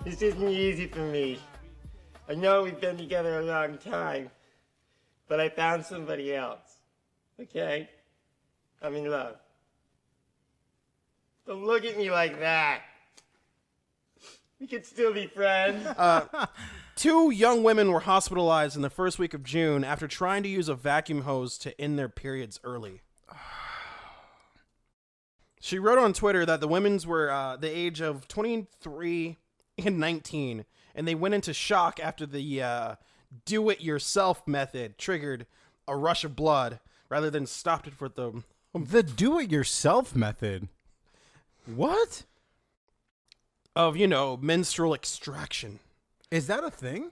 This isn't easy for me. I know we've been together a long time, but I found somebody else. Okay? I'm in love. Don't look at me like that. We could still be friends. Two young women were hospitalized in the first week of June after trying to use a vacuum hose to end their periods early. She wrote on Twitter that the women's were the age of 23 and 19, and they went into shock after the do-it-yourself method triggered a rush of blood rather than stopped it for them. The do-it-yourself method? What? Of, menstrual extraction. Is that a thing?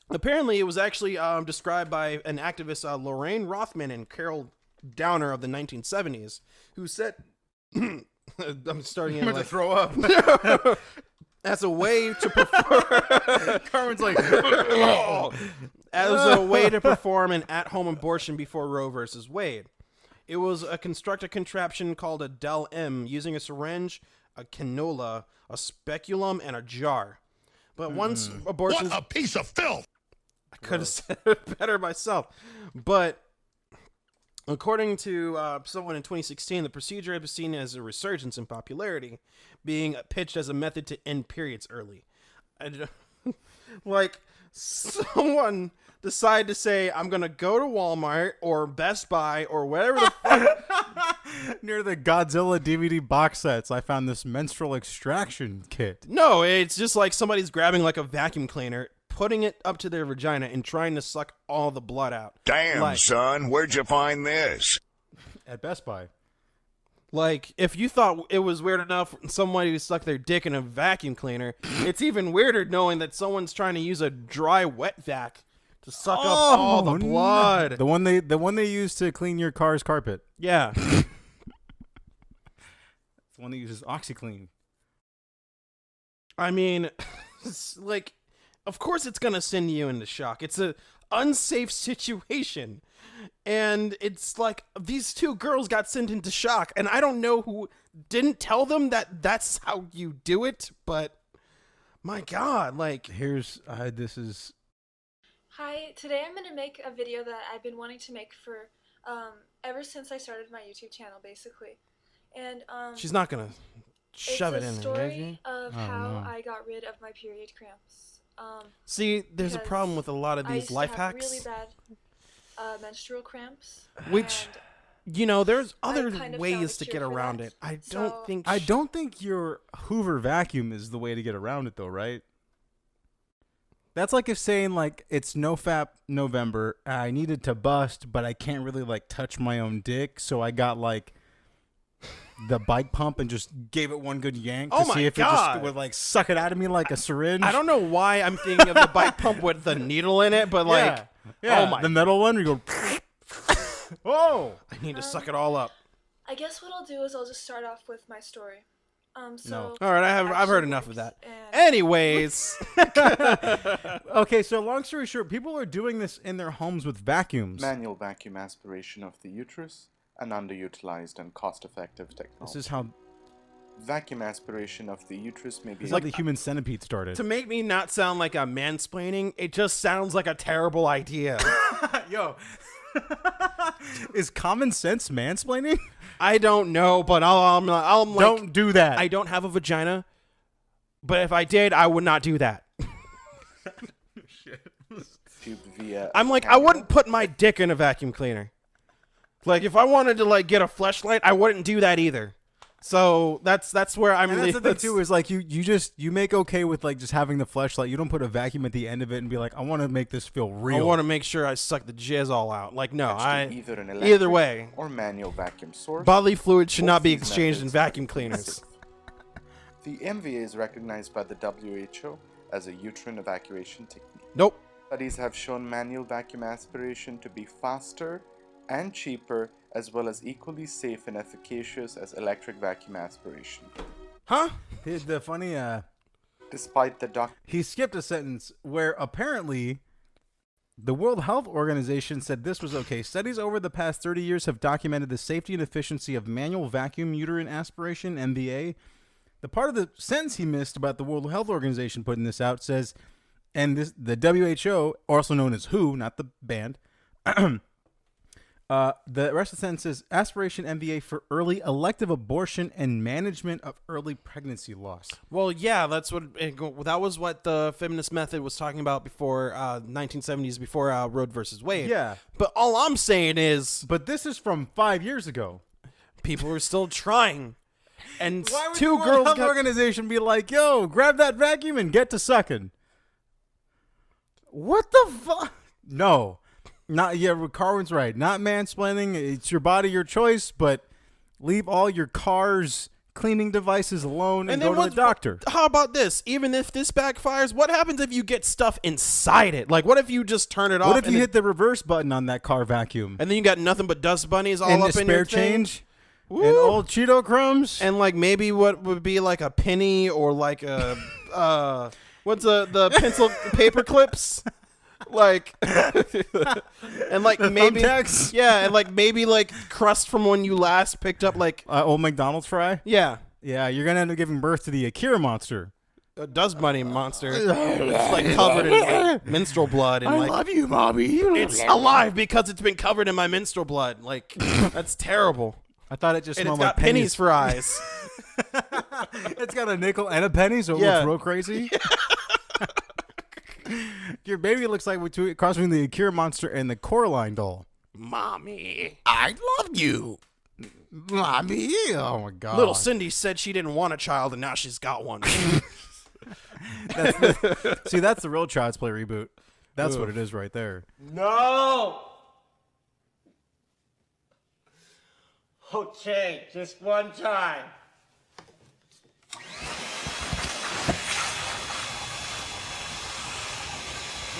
Apparently, it was actually described by an activist, Lorraine Rothman and Carol Downer of the 1970s, who said, I'm starting to throw up. As a way to perform, Karwin's like, as a way to perform an at-home abortion before Roe versus Wade. It was a constructed contraption called a Del-M using a syringe, a cannula, a speculum, and a jar. But once abortions... What a piece of filth! I could have said it better myself. But according to someone in 2016, the procedure was seen as a resurgence in popularity, being pitched as a method to end periods early. Like, someone decided to say, I'm going to go to Walmart or Best Buy or whatever the fuck. Near the Godzilla DVD box sets, I found this menstrual extraction kit. No, it's just like somebody's grabbing like a vacuum cleaner, putting it up to their vagina and trying to suck all the blood out. Damn, son, where'd you find this? At Best Buy. Like, if you thought it was weird enough somebody to suck their dick in a vacuum cleaner, it's even weirder knowing that someone's trying to use a dry wet vac to suck up all the blood. No. The one they use to clean your car's carpet. Yeah. It's the one that uses OxyClean. I mean, like, of course it's going to send you into shock. It's a unsafe situation. And it's like these two girls got sent into shock, and I don't know who didn't tell them that that's how you do it, but my God, like, this is... Hi, today I'm going to make a video that I've been wanting to make for ever since I started my YouTube channel, basically. And she's not going to shove it in there, there, is is she? of how I got rid of my period cramps. See, there's a problem with a lot of these life hacks. I used to have really bad menstrual cramps. Which, there's other kind of ways found to a get cure for around that. it. I I don't think your Hoover vacuum is the way to get around it, though, right? That's like if saying, like, it's NoFap November, I needed to bust, but I can't really, like, touch my own dick, so I got, like, the bike pump and just gave it one good yank to see if it just would, like, suck it out of me like a syringe. I don't know why I'm thinking of the bike pump with the needle in it, but, like, yeah, oh my... the metal one, you go, oh! I need to suck it all up. I guess what I'll do is I'll just start off with my story. No. All right, I've heard enough of that. Anyways. Okay, so long story short, people are doing this in their homes with vacuums. Manual vacuum aspiration of the uterus, an underutilized and cost-effective technology. This is how vacuum aspiration of the uterus may be... It's like the human centipede started. To make me not sound like I'm mansplaining, it just sounds like a terrible idea. Yo. Is common sense mansplaining? I don't know, but I'm like, don't do that. I don't have a vagina, but if I did, I would not do that. via I'm like, I wouldn't put my dick in a vacuum cleaner. Like, if I wanted to, like, get a fleshlight, I wouldn't do that either. So that's where I'm. And that's the thing too is like you make okay with like just having the fleshlight. You don't put a vacuum at the end of it and be like, I want to make this feel real. I want to make sure I suck the jizz all out. Like, no, either way or manual vacuum source. Bodily fluid should not be exchanged in vacuum cleaners. The MVA is recognized by the WHO as a uterine evacuation technique. Nope. Studies have shown manual vacuum aspiration to be faster and cheaper, as well as equally safe and efficacious as electric vacuum aspiration. Huh? The funny, Despite the he skipped a sentence where apparently the World Health Organization said this was okay. Studies over the past 30 years have documented the safety and efficiency of manual vacuum uterine aspiration, MVA, The part of the sentence he missed about the World Health Organization putting this out says, and the WHO, also known as WHO, not the band, the rest of the sentence says, aspiration MBA for early elective abortion and management of early pregnancy loss. Well, yeah, that was what the feminist method was talking about before 1970s, before Roe versus Wade. Yeah. But all I'm saying is, But this is from 5 years ago. people are still trying. And Why would two the girls World Health got, Organization be like, yo, grab that vacuum and get to sucking? What the fuck? No. Not yeah, Karwin's right. Not mansplaining. It's your body, your choice, but leave all your car's cleaning devices alone and go to the doctor. How about this? Even if this backfires, what happens if you get stuff inside it? Like, what if you just turn it off? What if you hit the reverse button on that car vacuum? and then you got nothing but dust bunnies all and up the in your spare change? Woo. And old Cheeto crumbs? And like maybe what would be like a penny or like a what's the pencil paper clips? Like and like maybe thumbtacks? yeah, and like maybe like crust from when you last picked up like Old McDonald's fry? yeah, Yeah, you're going to end up giving birth to the Akira monster. a dust bunny monster. It's like covered in like menstrual blood and like you, Mommy. it's alive because it's been covered in my menstrual blood. Like that's terrible. I thought it just And it's smelled got like pennies for eyes. It's got a nickel and a penny, so it Yeah. looks real crazy. Your baby looks like cross between the Akira monster and the Coraline doll. Mommy. I love you, Mommy. Oh my god. Little Cindy said she didn't want a child and now she's got one. See, that's the real Child's Play reboot. That's what it is right there. No! Okay, just one time.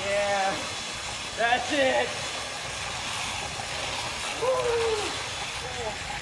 Yeah, that's it. Woo.